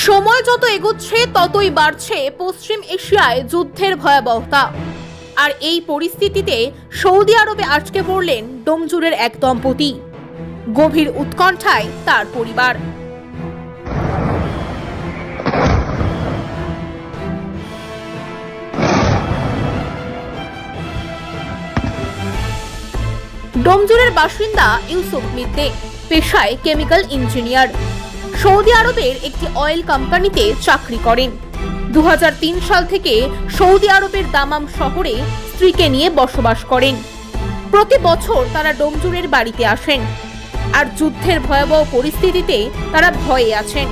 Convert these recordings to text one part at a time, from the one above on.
সময় যত এগোচ্ছে ততই বাড়ছে পশ্চিম এশিয়ায় যুদ্ধের ভয়াবহতা। আর এই পরিস্থিতিতে সৌদি আরবে আটকে পড়লেন ডোমজুড়ের এক দম্পতি। গভীর উৎকণ্ঠায় তার পরিবার। ডোমজুড়ের বাসিন্দা ইউসুফ মিদ্দে, পেশায় কেমিক্যাল ইঞ্জিনিয়ার। সৌদি আরবের একটি অয়েল কোম্পানিতে চাকরি করেন। 2003 সাল থেকে সৌদি আরবের দামাম শহরে স্ত্রীকে নিয়ে বসবাস করেন। প্রতি বছর তারা ডোমজুড়ের বাড়িতে আসেন। আর যুদ্ধের ভয়াবহ পরিস্থিতিতে তারা ভয়ে আছেন।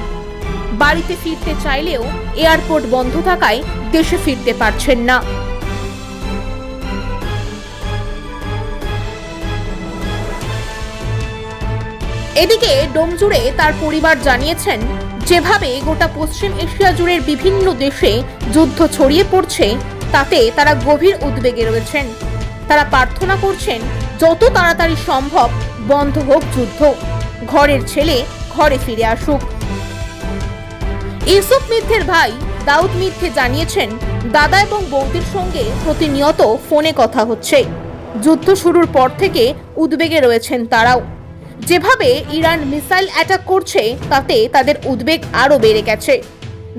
বাড়িতে ফিরতে চাইলেও এয়ারপোর্ট বন্ধ থাকায় দেশে ফিরতে পারছেন না। এদিকে ডোমজুড়ে তার পরিবার জানিয়েছেন, যেভাবে গোটা পশ্চিম এশিয়া জুড়ে বিভিন্ন দেশে যুদ্ধ ছড়িয়ে পড়ছে তাতে তারা গভীর উদ্বেগে রয়েছেন। তারা প্রার্থনা করছেন যত তাড়াতাড়ি সম্ভব বন্ধ হোক যুদ্ধ, ঘরের ছেলে ঘরে ফিরে আসুক। ইউসুফ মিথ্যের ভাই দাউদ মিথ্যে জানিয়েছেন, দাদা এবং বৌদির সঙ্গে প্রতিনিয়ত ফোনে কথা হচ্ছে। যুদ্ধ শুরুর পর থেকে উদ্বেগে রয়েছেন তারাও। যেভাবে ইরান মিসাইল অ্যাটাক করছে তাতে তাদের উদ্বেগ আরও বেড়ে গেছে।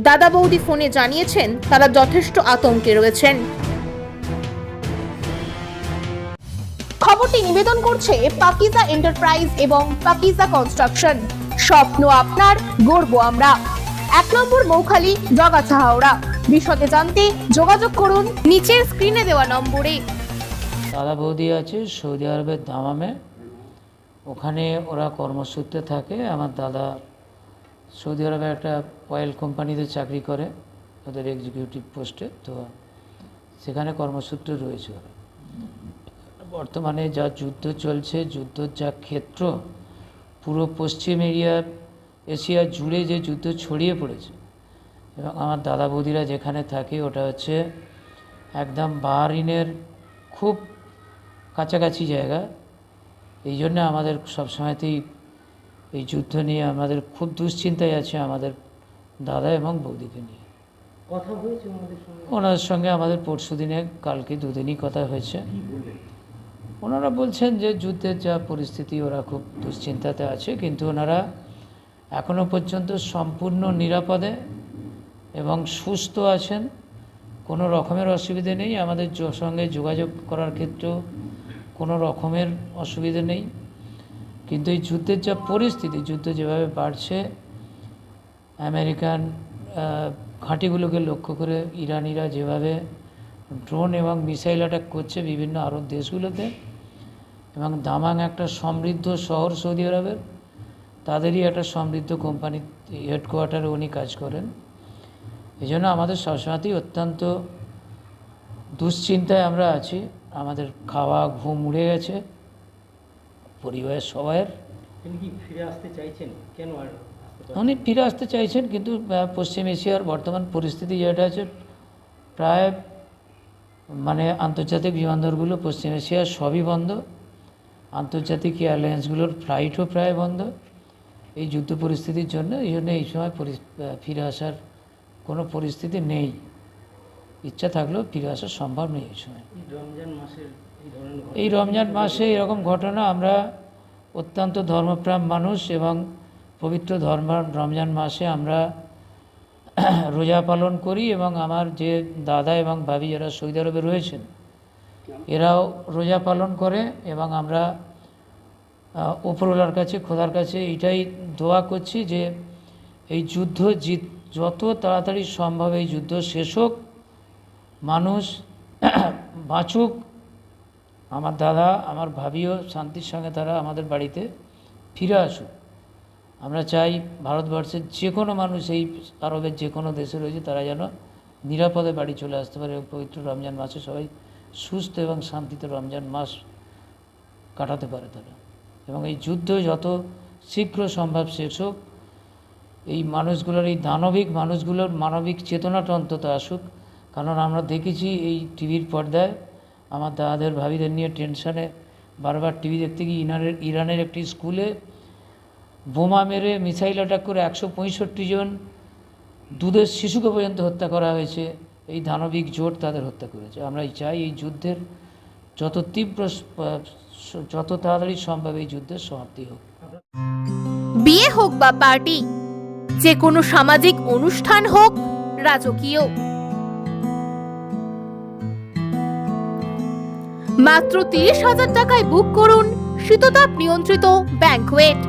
দাদা বৌদি ফোনে জানিয়েছেন তারা যথেষ্ট আতঙ্কে রয়েছেন। খবরটি নিবেদন করছে পাকিজা এন্টারপ্রাইজ এবং পাকিজা কনস্ট্রাকশন। স্বপ্ন আপনার, গর্ব আমরা। 1 নম্বর মৌখালী, জগাছা, হাওড়া। বিশদে জানতে যোগাযোগ করুন নিচের স্ক্রিনে দেওয়া নম্বরে। দাদা বৌদি আছে সৌদি আরবের দামামে, ওখানে ওরা কর্মসূত্রে থাকে। আমার দাদা সৌদি আরবে একটা অয়েল কোম্পানিতে চাকরি করে, ওদের এক্সিকিউটিভ পোস্টে, তো সেখানে কর্মসূত্রে রয়েছে ওরা। বর্তমানে যা যুদ্ধ চলছে, যুদ্ধর যা ক্ষেত্র, পুরো পশ্চিম এশিয়া জুড়ে যে যুদ্ধ ছড়িয়ে পড়েছে, এবং আমার দাদা বৌদিরা যেখানে থাকে ওটা হচ্ছে একদম বাহরিনের খুব কাছাকাছি জায়গা। এই জন্য আমাদের সবসময়তেই এই যুদ্ধ নিয়ে আমাদের খুব দুশ্চিন্তায় আছে, আমাদের দাদা এবং বৌদিকে নিয়ে। কথা হয়েছে ওনাদের সঙ্গে আমাদের পরশু দিনে, কালকে দুদিনই কথা হয়েছে। ওনারা বলছেন যে যুদ্ধের যা পরিস্থিতি, ওরা খুব দুশ্চিন্তাতে আছে, কিন্তু ওনারা এখনও পর্যন্ত সম্পূর্ণ নিরাপদে এবং সুস্থ আছেন, কোনো রকমের অসুবিধে নেই। আমাদের সঙ্গে যোগাযোগ করার ক্ষেত্রেও কোনো রকমের অসুবিধে নেই। কিন্তু এই যুদ্ধের যা পরিস্থিতি, যুদ্ধ যেভাবে বাড়ছে, আমেরিকান ঘাঁটিগুলোকে লক্ষ্য করে ইরানিরা যেভাবে ড্রোন এবং মিসাইল অ্যাটাক করছে বিভিন্ন আরব দেশগুলোতে, এবং দামাং একটা সমৃদ্ধ শহর সৌদি আরবের, তাদেরই একটা সমৃদ্ধ কোম্পানি হেডকোয়ার্টারে উনি কাজ করেন। এই জন্য আমাদের সবসময়তেই অত্যন্ত দুশ্চিন্তায় আমরা আছি। আমাদের খাওয়া ঘুম উড়ে গেছে পরিবারের সবাইয়ের। তিনি কি ফিরে আসতে চাইছেন? কেন আর উনি ফিরে আসতে চাইছেন, কিন্তু পশ্চিম এশিয়ার বর্তমান পরিস্থিতি যেটা আছে, প্রায় মানে আন্তর্জাতিক বিমানবন্দরগুলো পশ্চিম এশিয়ার সবই বন্ধ, আন্তর্জাতিক এয়ারলাইন্সগুলোর ফ্লাইটও প্রায় বন্ধ এই যুদ্ধ পরিস্থিতির জন্য। এই জন্য এই সময় ফিরে আসার কোনো পরিস্থিতি নেই। ইচ্ছা থাকলেও ফিরে আসা সম্ভব নেই এই সময়। এই রমজান মাসে এরকম ঘটনা, আমরা অত্যন্ত ধর্মপ্রাণ মানুষ, এবং পবিত্র রমজান মাসে আমরা রোজা পালন করি, এবং আমার যে দাদা এবং ভাবি যারা সৌদি আরবে রয়েছেন এরাও রোজা পালন করে, এবং আমরা উপরওয়ালার কাছে, খোদার কাছে এইটাই দোয়া করছি যে এই যুদ্ধ যত তাড়াতাড়ি সম্ভব এই যুদ্ধ শেষ হোক, মানুষ বাঁচুক, আমার দাদা আমার ভাবিও শান্তির সঙ্গে তারা আমাদের বাড়িতে ফিরে আসুক। আমরা চাই ভারতবর্ষের যে কোনো মানুষ, এই আরবের যে কোনো দেশে রয়েছে, তারা যেন নিরাপদে বাড়ি চলে আসতে পারে। পবিত্র রমজান মাসে সবাই সুস্থ এবং শান্তিতে রমজান মাস কাটাতে পারে তারা, এবং এই যুদ্ধ যত শীঘ্র সম্ভব শেষ হোক। এই মানুষগুলোর, এই দানবিক মানুষগুলোর মানবিক চেতনাটা অন্তত আসুক। কারণ আমরা দেখেছি এই টিভির পর্দায় আমার দাদাদের ভাবিদের নিয়ে টেনশনে বারবার টিভি দেখতে গিয়ে ইরানের একটি স্কুলে বোমা মেরে মিসাইল অ্যাটাক করে 165 জন দুধের শিশুকে পর্যন্ত হত্যা করা হয়েছে। এই দানবিক জোট তাদের হত্যা করেছে। আমরা চাই এই যুদ্ধের যত তাড়াতাড়ি সম্ভব এই যুদ্ধের সমাপ্তি হোক। বিয়ে হোক বা পার্টি, যে কোনো সামাজিক অনুষ্ঠান হোক, রাজকীয়, মাত্র 30,000 টাকায় বুক করুন শীততাপ নিয়ন্ত্রিত ব্যাংকোয়েট।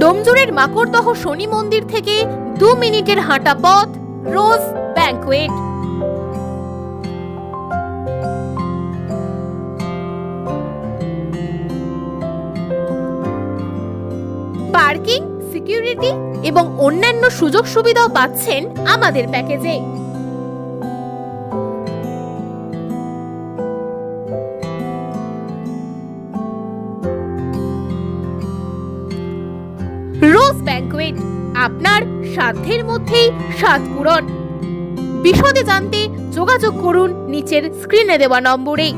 ডোমজুড়ের মাকড়দহ শনি মন্দির থেকে 2 মিনিটের হাঁটা পথ রোজ ব্যাংকোয়েট। পার্কিং, সিকিউরিটি এবং অন্যান্য সুযোগ সুবিধাও পাচ্ছেন আমাদের প্যাকেজে। রোজ ব্যাংকোয়েট, আপনার সাধ্যের মধ্যেই স্বাদ পূরণ। বিশদে জানতে যোগাযোগ করুন নিচের স্ক্রিনে দেওয়া নম্বরে।